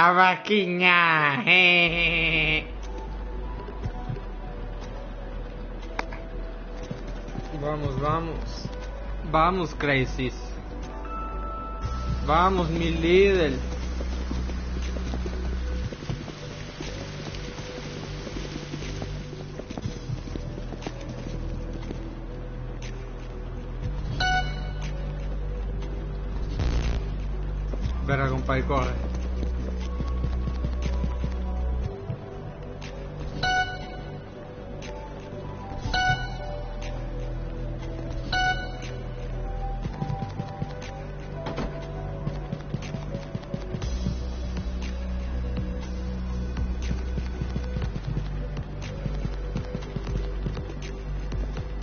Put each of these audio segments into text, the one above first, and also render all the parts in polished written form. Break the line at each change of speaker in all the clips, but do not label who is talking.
A vaquiña. Vamos, vamos. Vamos, Crisis. Vamos, mi líder. Verga, compadre, corre.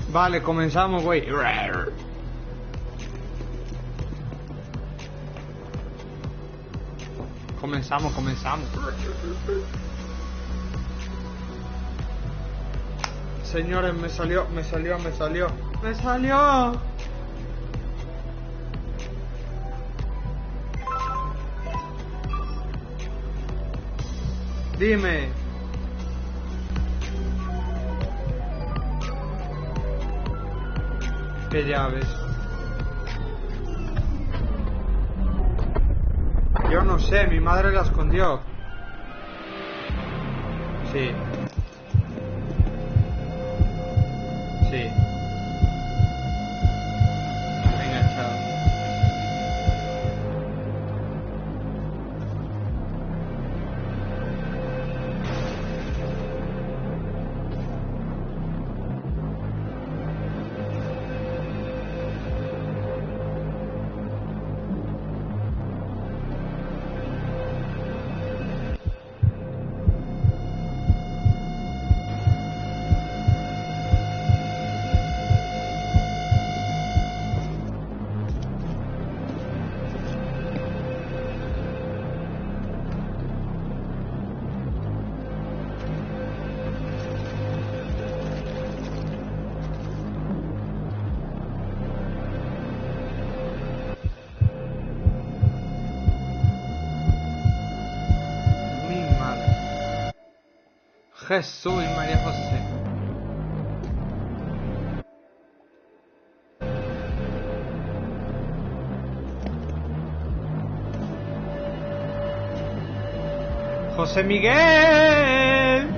Vale, comenzamos, güey. Comenzamos. Señores, me salió. Dime. ¿Qué llaves? Yo no sé, mi madre la escondió. Sí. Venga, chao. Jesús y María José. José Miguel.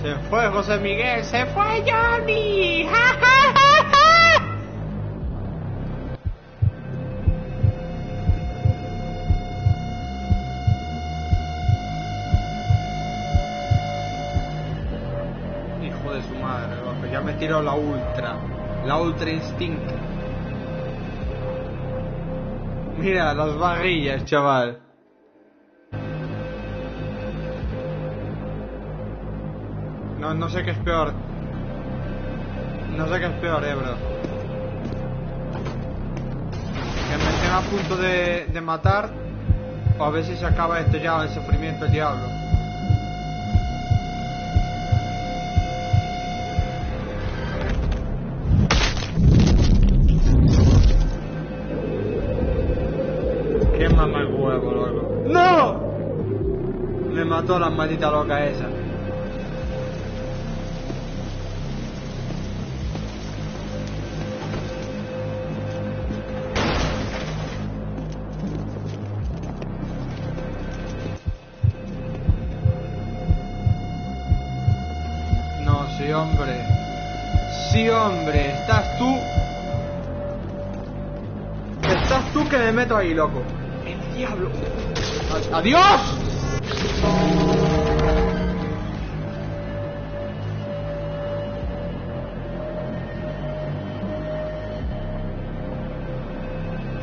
Se fue José Miguel, se fue Johnny. ¡Ja, ja, ja, ja! Hijo de su madre, loco. Ya me tiró la Ultra Instinct. Mira, las barrillas, chaval. No sé qué es peor. No sé qué es peor, bro. Que me estén a punto de matar. O a ver si se acaba esto ya, el sufrimiento del diablo. Qué mamá el huevo, loco. ¡No! Me mató la maldita loca esa. Sí, hombre. Sí, hombre. Estás tú que me meto ahí, loco. El diablo. ¡Adiós!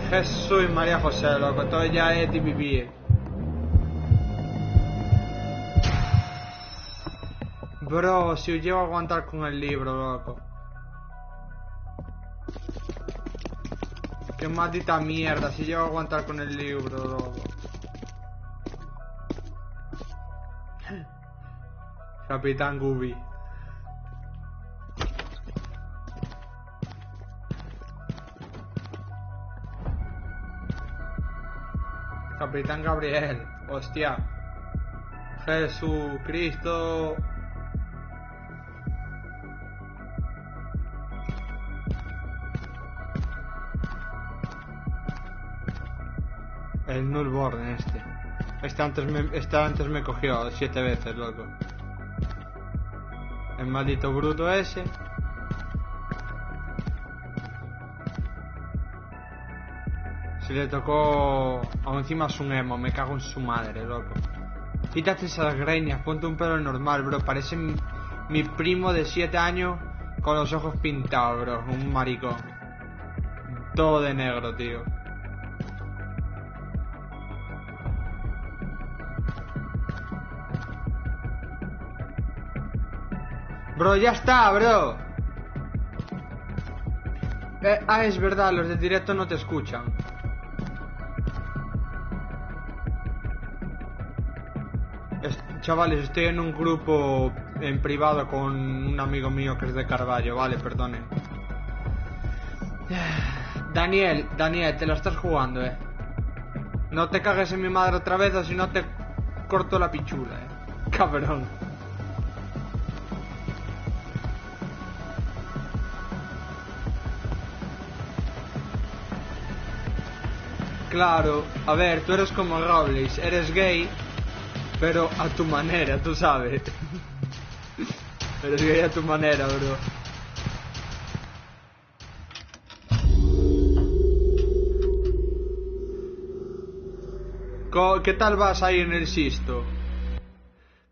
Jesús y María José, loco. Todo ya es TPP. Bro, si llego a aguantar con el libro, loco. Qué maldita mierda, si llego a aguantar con el libro, loco. Capitán Gubi. Capitán Gabriel. Hostia. Jesucristo. El Nullborn este. Este antes me cogió 7 veces, loco. El maldito bruto ese. Se le tocó... Aún encima es un emo, me cago en su madre, loco. Quítate esas greñas, ponte un pelo normal, bro. Parece mi primo de 7 años con los ojos pintados, bro. Un maricón. Todo de negro, tío. Bro, ya está, bro. Es verdad, los de directo no te escuchan. Chavales, estoy en un grupo en privado con un amigo mío que es de Carballo, vale, perdonen. Daniel, te la estás jugando, No te cagues en mi madre otra vez o si no te corto la pichula, cabrón. Claro, a ver, tú eres como Robles, eres gay, pero a tu manera, tú sabes. Eres gay a tu manera, bro. ¿Qué tal vas aí en el Sisto?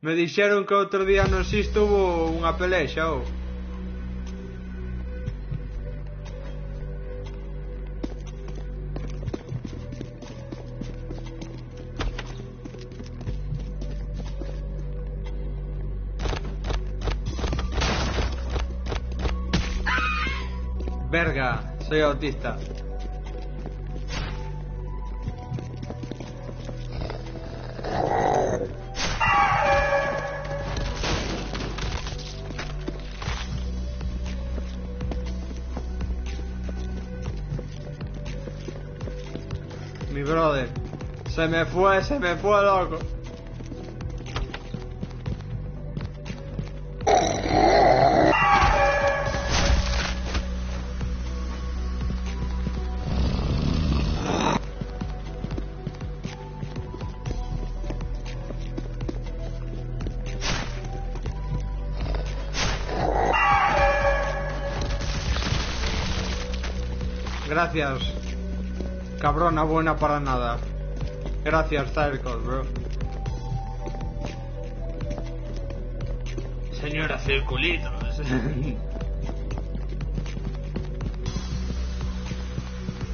Me dixeron que outro día no Sisto hubo unha pelexa, Verga, soy autista. Mi brother. Se me fue, loco. Gracias, cabrona buena para nada. Gracias, Circle, bro. Señora Circulitos.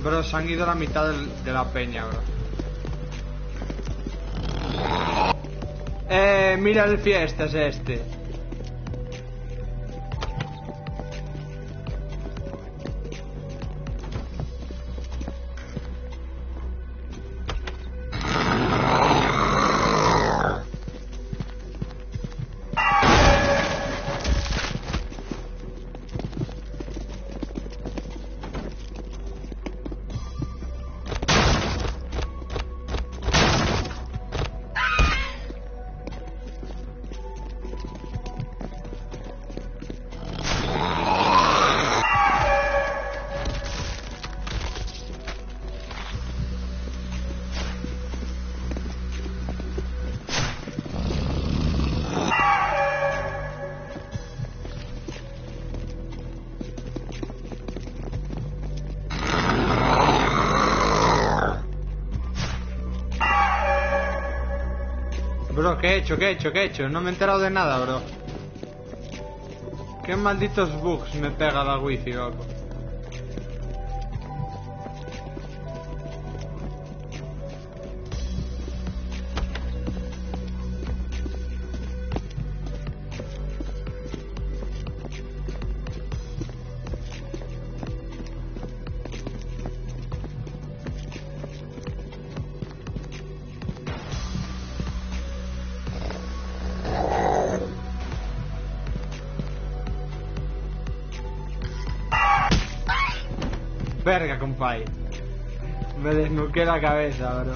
Bro, se han ido la mitad de la peña, bro. Mira el fiestas este. Bro, ¿qué he hecho? No me he enterado de nada, bro. Qué malditos bugs me pega la wifi, loco. Verga, compay. Me desnuqué la cabeza, bro.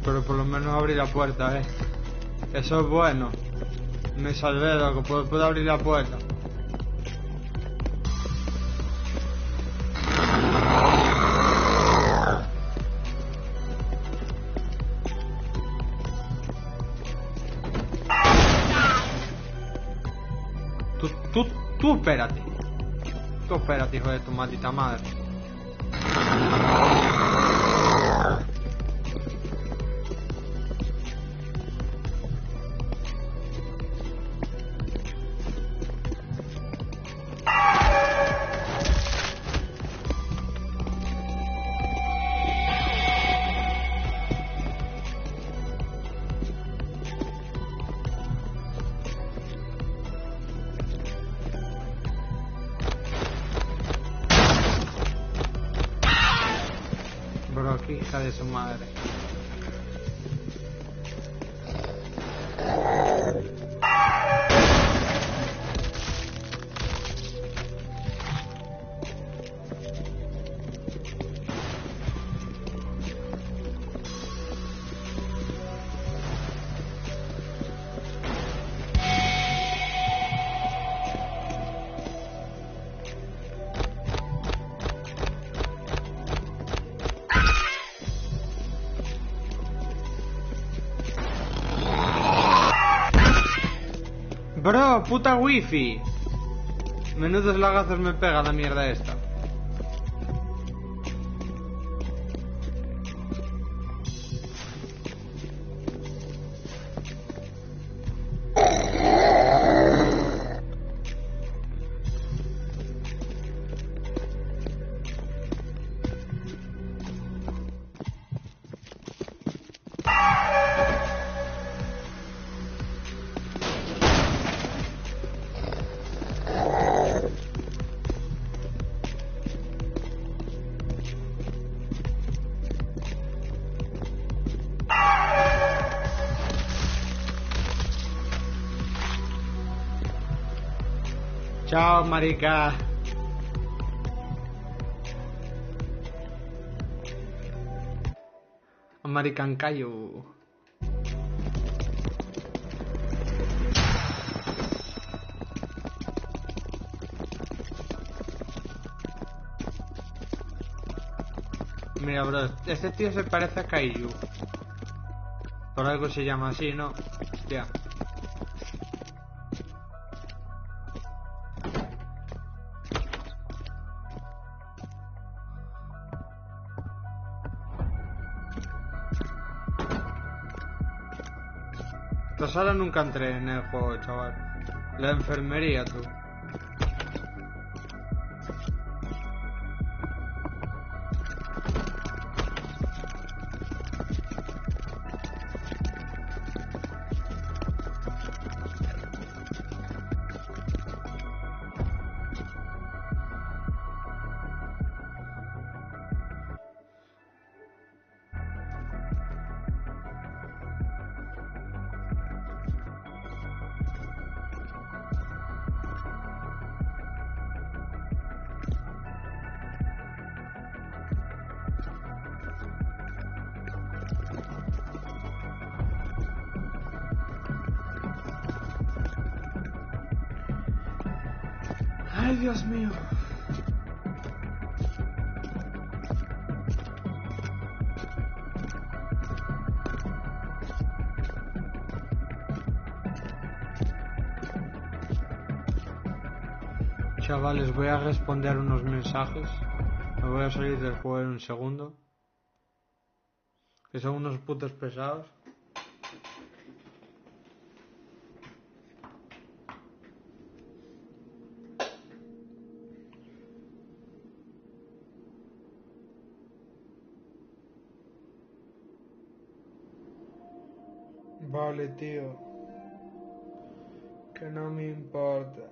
Pero por lo menos abrí la puerta, Eso es bueno. Me salvé, loco. Puedo abrir la puerta. Tú espérate. Tú espérate, hijo de tu maldita madre. Bro, qué hija de su madre. Bro, puta wifi. Menudos lagazos me pega la mierda esta. Chao, marica. American Caillou. Mira, bro, este tío se parece a Caillou. Por algo se llama así, ¿no? Hostia. Esta sala nunca entré en el juego, chaval. La enfermería, tú. Ay, Dios mío. Chavales, voy a responder unos mensajes. Me voy a salir del juego en un segundo. Que son unos putos pesados. Vale, tío. Que no me importa.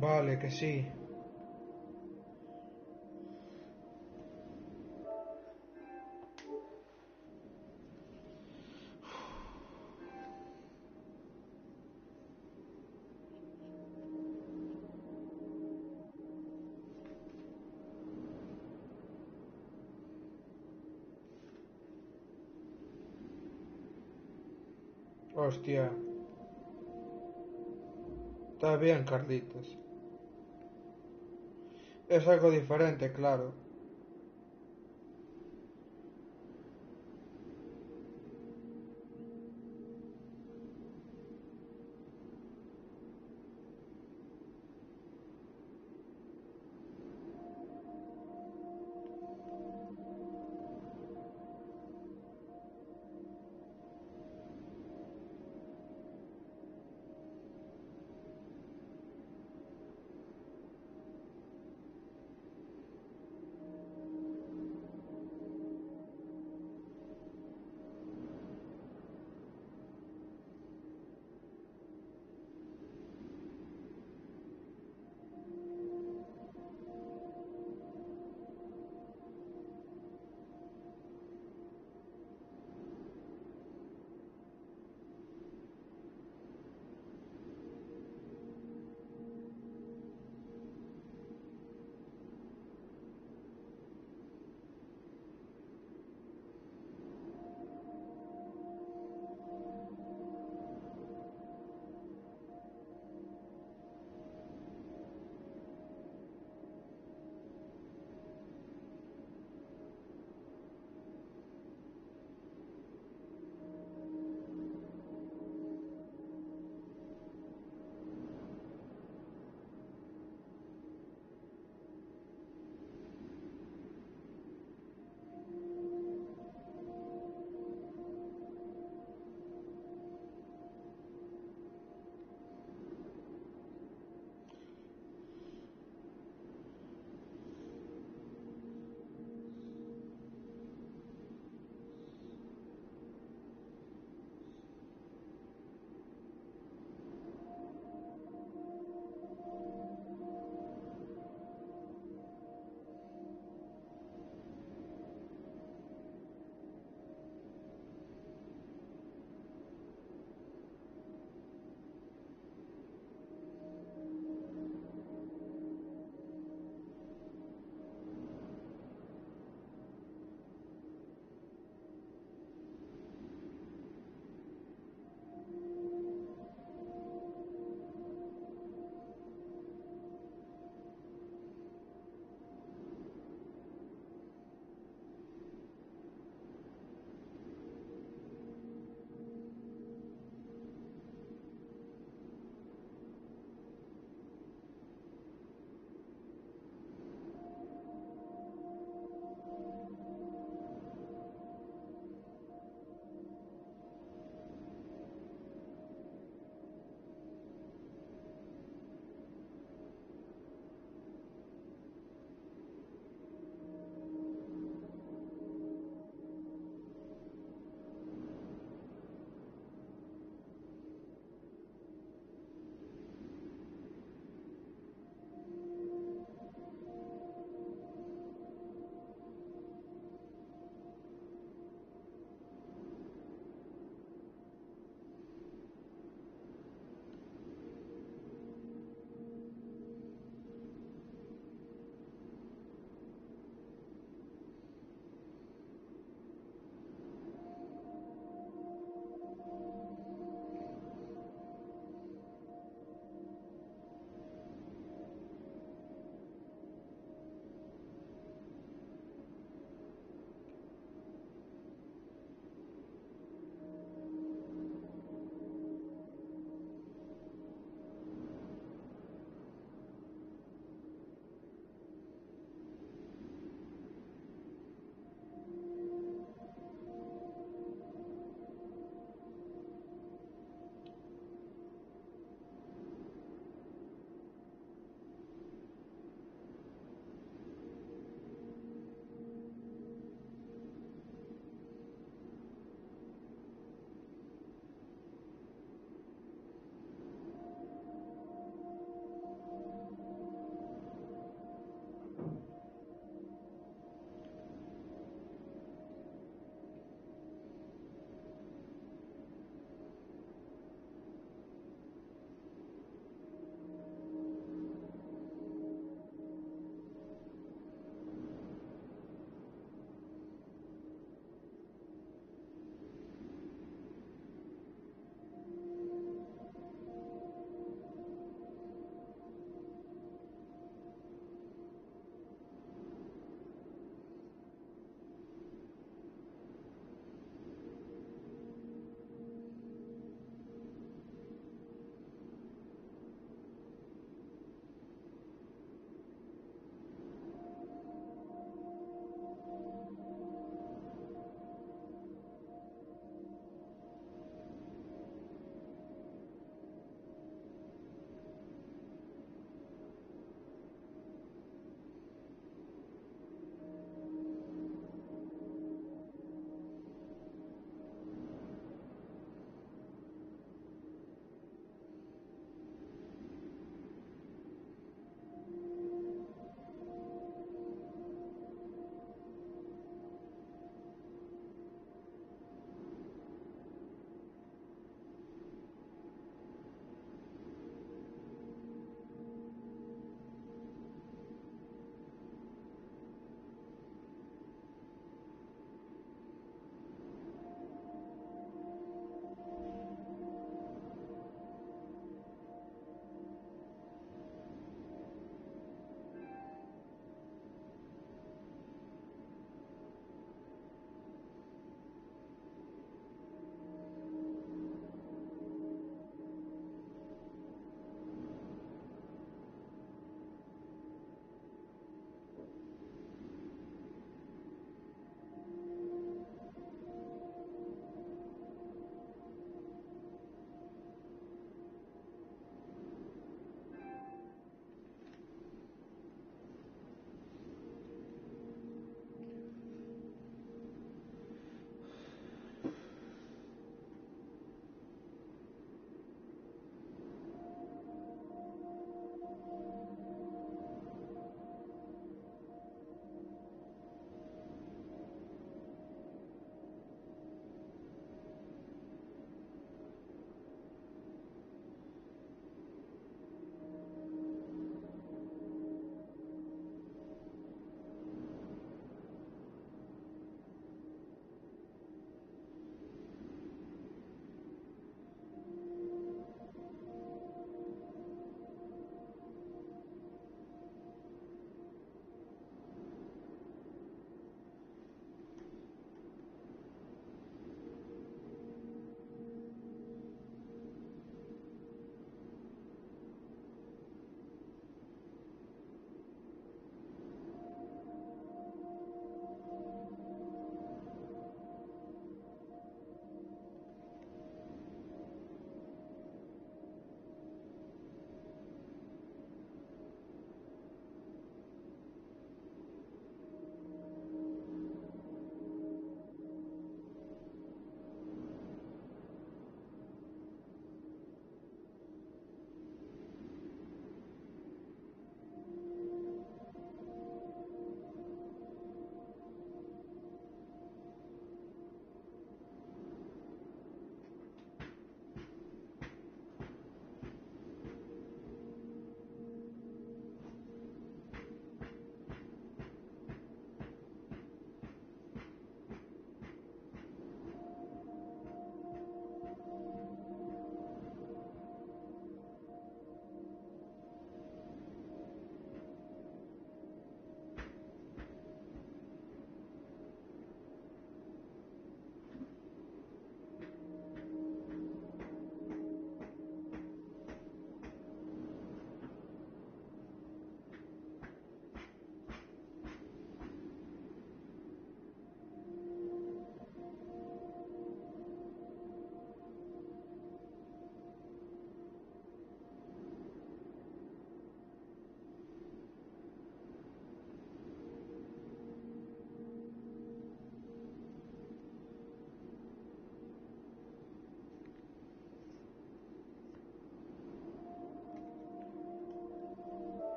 Vale, que sí. Hostia. Está bien, Carlitos. Es algo diferente, claro.